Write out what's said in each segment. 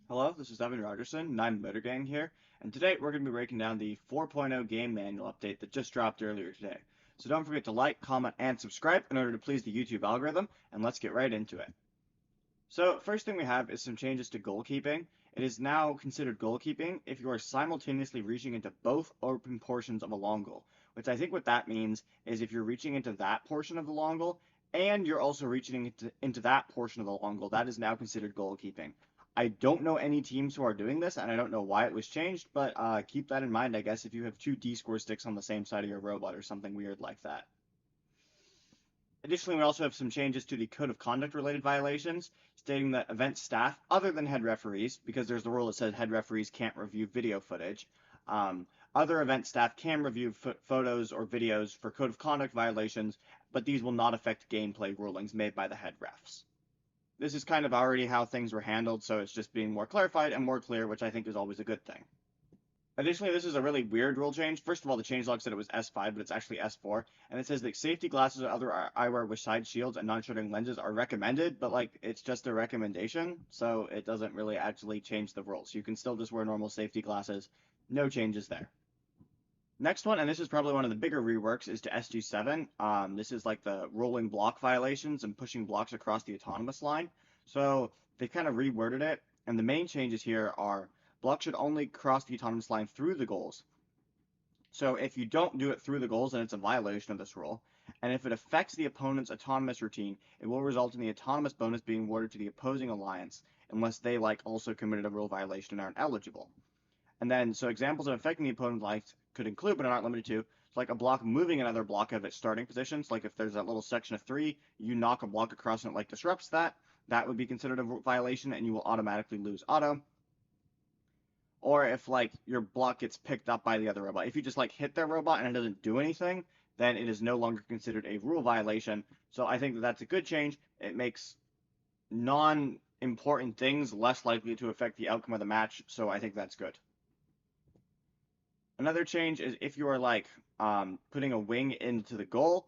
Hello, this is Evan Rogerson, and I'm Motor Gang here, and today we're going to be breaking down the 4.0 game manual update that just dropped earlier today. So don't forget to like, comment, and subscribe in order to please the YouTube algorithm, and let's get right into it. So first thing we have is some changes to goalkeeping. It is now considered goalkeeping if you are simultaneously reaching into both open portions of a long goal, which I think what that means is if you're reaching into that portion of the long goal and you're also reaching into that portion of the long goal, that is now considered goalkeeping. I don't know any teams who are doing this, and I don't know why it was changed, but keep that in mind, I guess, if you have two D-score sticks on the same side of your robot or something weird like that. Additionally, we also have some changes to the code of conduct related violations, stating that event staff, other than head referees, because there's the rule that says head referees can't review video footage, other event staff can review photos or videos for code of conduct violations, but these will not affect gameplay rulings made by the head refs. This is kind of already how things were handled, so it's just being more clarified and more clear, which I think is always a good thing. Additionally, this is a really weird rule change. First of all, the changelog said it was S5, but it's actually S4, and it says that safety glasses or other eyewear with side shields and non-shielding lenses are recommended, but like it's just a recommendation, so it doesn't really actually change the rules. You can still just wear normal safety glasses. No changes there. Next one, and this is probably one of the bigger reworks, is to SG7. This is like the rolling block violations and pushing blocks across the autonomous line. So they kind of reworded it, and the main changes here are blocks should only cross the autonomous line through the goals. So if you don't do it through the goals, then it's a violation of this rule. And if it affects the opponent's autonomous routine, it will result in the autonomous bonus being awarded to the opposing alliance, unless they also committed a rule violation and aren't eligible. And then, so examples of affecting the opponent's life could include, but are not limited to, like a block moving another block out of its starting positions. Like if there's that little section of 3, you knock a block across and it disrupts that. That would be considered a violation, and you will automatically lose auto. Or if your block gets picked up by the other robot. If you just hit their robot and it doesn't do anything, then it is no longer considered a rule violation. So I think that that's a good change. It makes non-important things less likely to affect the outcome of the match. So I think that's good. Another change is if you are putting a wing into the goal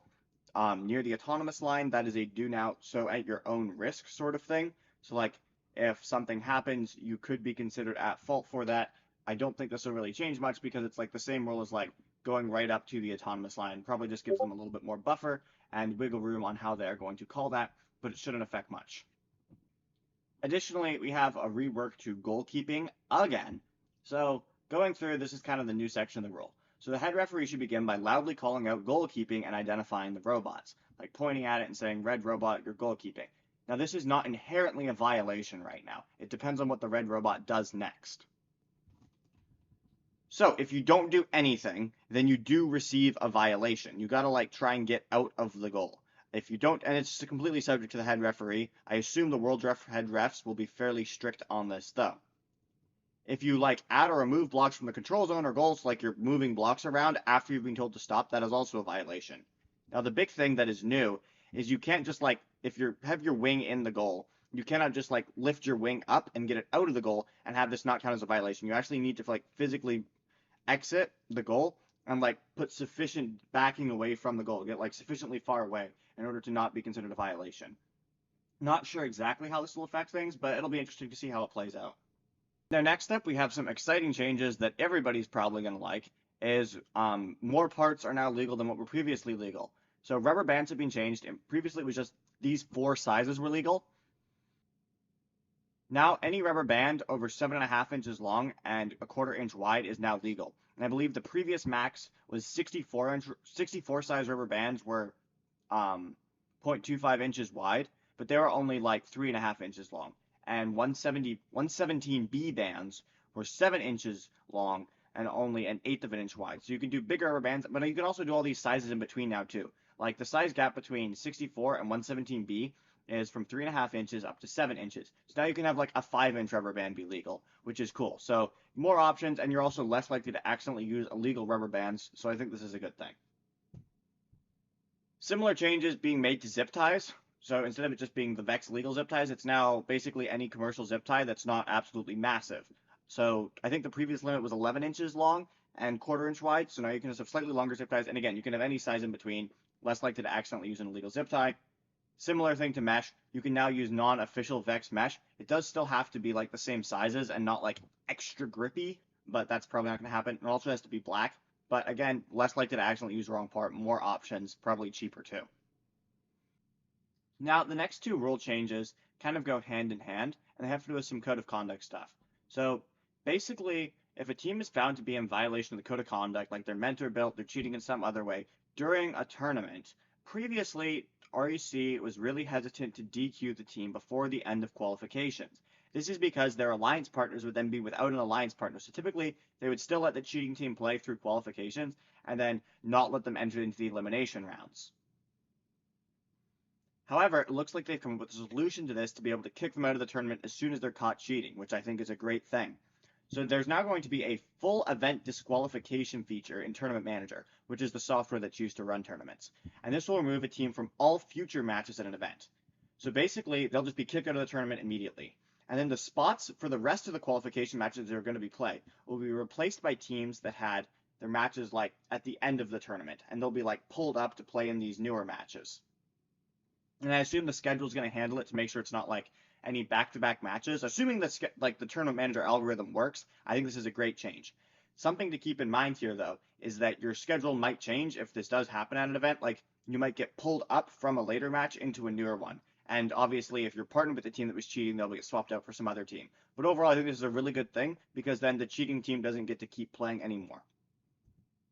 near the autonomous line, that is a do now, so at your own risk sort of thing. So if something happens, you could be considered at fault for that. I don't think this will really change much because it's the same rule as going right up to the autonomous line. Probably just gives them a little bit more buffer and wiggle room on how they're going to call that, but it shouldn't affect much. Additionally, we have a rework to goalkeeping again. So going through, this is kind of the new section of the rule. So the head referee should begin by loudly calling out goalkeeping and identifying the robots, like pointing at it and saying, "Red robot, you're goalkeeping." Now, this is not inherently a violation right now. It depends on what the red robot does next. So if you don't do anything, then you do receive a violation. You gotta try and get out of the goal. If you don't, and it's completely subject to the head referee, I assume the world head refs will be fairly strict on this though. If you add or remove blocks from the control zone or goals, like you're moving blocks around after you've been told to stop, that is also a violation. Now the big thing that is new is you can't just if you have your wing in the goal, you cannot just lift your wing up and get it out of the goal and have this not count as a violation. You actually need to physically exit the goal and put sufficient backing away from the goal, get sufficiently far away in order to not be considered a violation. Not sure exactly how this will affect things, but it'll be interesting to see how it plays out. Now, next up, we have some exciting changes that everybody's probably going to like, is more parts are now legal than what were previously legal. So rubber bands have been changed, and previously it was just these 4 sizes were legal. Now, any rubber band over 7.5 inches long and a 1/4 inch wide is now legal. And I believe the previous max was 64 size rubber bands were 0.25 inches wide, but they were only 3.5 inches long. And 117B bands were 7 inches long and only 1/8 of an inch wide. So you can do bigger rubber bands, but you can also do all these sizes in between now too. Like the size gap between 64 and 117B is from 3.5 inches up to 7 inches. So now you can have a 5-inch rubber band be legal, which is cool. So more options, and you're also less likely to accidentally use illegal rubber bands. So I think this is a good thing. Similar changes being made to zip ties. So instead of it just being the VEX legal zip ties, it's now basically any commercial zip tie that's not absolutely massive. So I think the previous limit was 11 inches long and 1/4 inch wide. So now you can just have slightly longer zip ties. And again, you can have any size in between, less likely to accidentally use an illegal zip tie. Similar thing to mesh. you can now use non-official VEX mesh. It does still have to be like the same sizes and not like extra grippy, but that's probably not going to happen. It also has to be black, but again, less likely to accidentally use the wrong part, more options, probably cheaper too. Now, the next two rule changes kind of go hand in hand, and they have to do with some code of conduct stuff. So basically, if a team is found to be in violation of the code of conduct, like they're mentor built, they're cheating in some other way, during a tournament, previously, REC was really hesitant to DQ the team before the end of qualifications. This is because their alliance partners would then be without an alliance partner. So typically, they would still let the cheating team play through qualifications and then not let them enter into the elimination rounds. However, it looks like they've come up with a solution to this to be able to kick them out of the tournament as soon as they're caught cheating, which I think is a great thing. So there's now going to be a full event disqualification feature in Tournament Manager, which is the software that's used to run tournaments. And this will remove a team from all future matches at an event. So basically, they'll just be kicked out of the tournament immediately. And then the spots for the rest of the qualification matches that are going to be played will be replaced by teams that had their matches like at the end of the tournament, and they'll be like pulled up to play in these newer matches. And I assume the schedule is going to handle it to make sure it's not like any back-to-back matches. Assuming that like the tournament manager algorithm works, I think this is a great change. Something to keep in mind here, though, is that your schedule might change if this does happen at an event. Like you might get pulled up from a later match into a newer one. And obviously, if you're partnered with the team that was cheating, they'll get swapped out for some other team. But overall, I think this is a really good thing because then the cheating team doesn't get to keep playing anymore.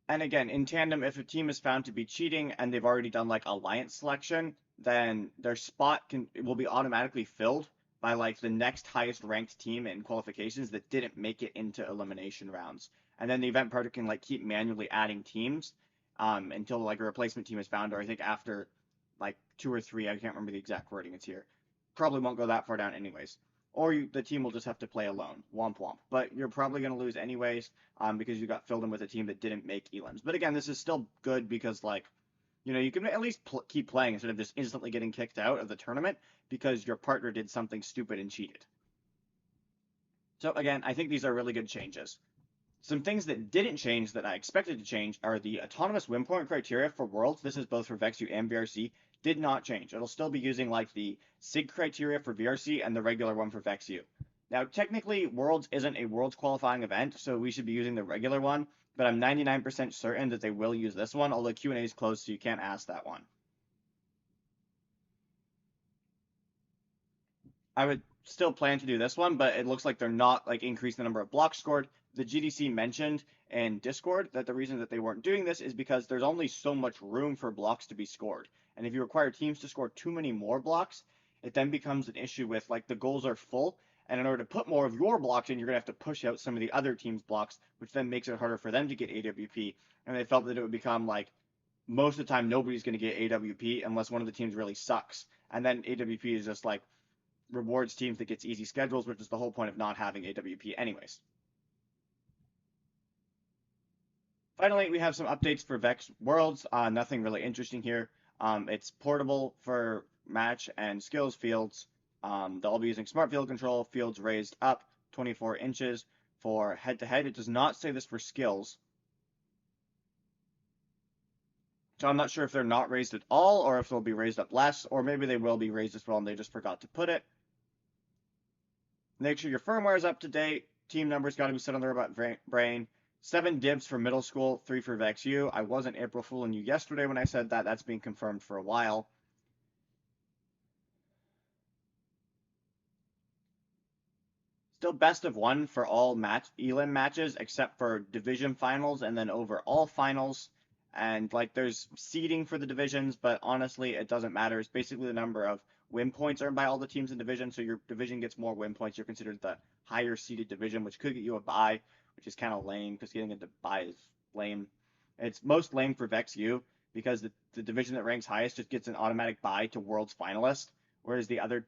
And again, in tandem, if a team is found to be cheating and they've already done like alliance selection, then their spot will be automatically filled by like the next highest ranked team in qualifications that didn't make it into elimination rounds. And then the event partner can like keep manually adding teams until like a replacement team is found, or I think after like 2 or 3, I can't remember the exact wording it's here. Probably won't go that far down anyways. Or the team will just have to play alone. Womp womp. But you're probably going to lose anyways because you got filled in with a team that didn't make elims. But again, this is still good because, like, you know, you can at least keep playing instead of just instantly getting kicked out of the tournament because your partner did something stupid and cheated. So again, I think these are really good changes. Some things that didn't change that I expected to change are the autonomous win point criteria for Worlds. This is both for VEXU and VRC. Did not change. It'll still be using like the SIG criteria for VRC and the regular one for VEXU. Now, technically, Worlds isn't a Worlds qualifying event, so we should be using the regular one, but I'm 99% certain that they will use this one, although Q&A is closed, so you can't ask that one. I would still plan to do this one, but it looks like they're not like increasing the number of blocks scored. The GDC mentioned in Discord that the reason that they weren't doing this is because there's only so much room for blocks to be scored. And if you require teams to score too many more blocks, it then becomes an issue with like the goals are full. And in order to put more of your blocks in, you're going to have to push out some of the other team's blocks, which then makes it harder for them to get AWP. And they felt that it would become like most of the time nobody's going to get AWP unless one of the teams really sucks. And then AWP is just like rewards teams that gets easy schedules, which is the whole point of not having AWP anyways. Finally, we have some updates for VEX Worlds. Nothing really interesting here. It's portable for match and skills fields. They'll all be using smart field control, fields raised up 24 inches for head-to-head. It does not say this for skills. So I'm not sure if they're not raised at all or if they'll be raised up less, or maybe they will be raised as well and they just forgot to put it. Make sure your firmware is up to date. Team numbers got to be set on the robot brain. 7 divs for middle school, 3 for VEXU. I wasn't April fooling you yesterday when I said that. That's being confirmed for a while. Still best of 1 for all elim matches except for division finals and then overall finals. And like there's seeding for the divisions, but honestly it doesn't matter. It's basically the number of win points earned by all the teams in division. So your division gets more win points. You're considered the higher seeded division, which could get you a bye, which is kind of lame because getting into bye is lame. It's most lame for VEXU because the division that ranks highest just gets an automatic bye to Worlds finalist, whereas the other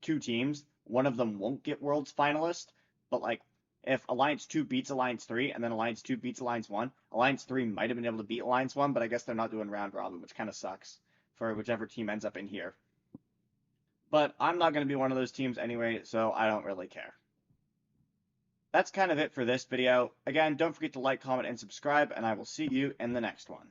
2 teams, one of them won't get Worlds finalist, but like if Alliance 2 beats Alliance 3 and then Alliance 2 beats Alliance 1, Alliance 3 might have been able to beat Alliance 1, but I guess they're not doing round robin, which kind of sucks for whichever team ends up in here. But I'm not going to be one of those teams anyway, so I don't really care. That's kind of it for this video. Again, don't forget to like, comment, and subscribe, and I will see you in the next one.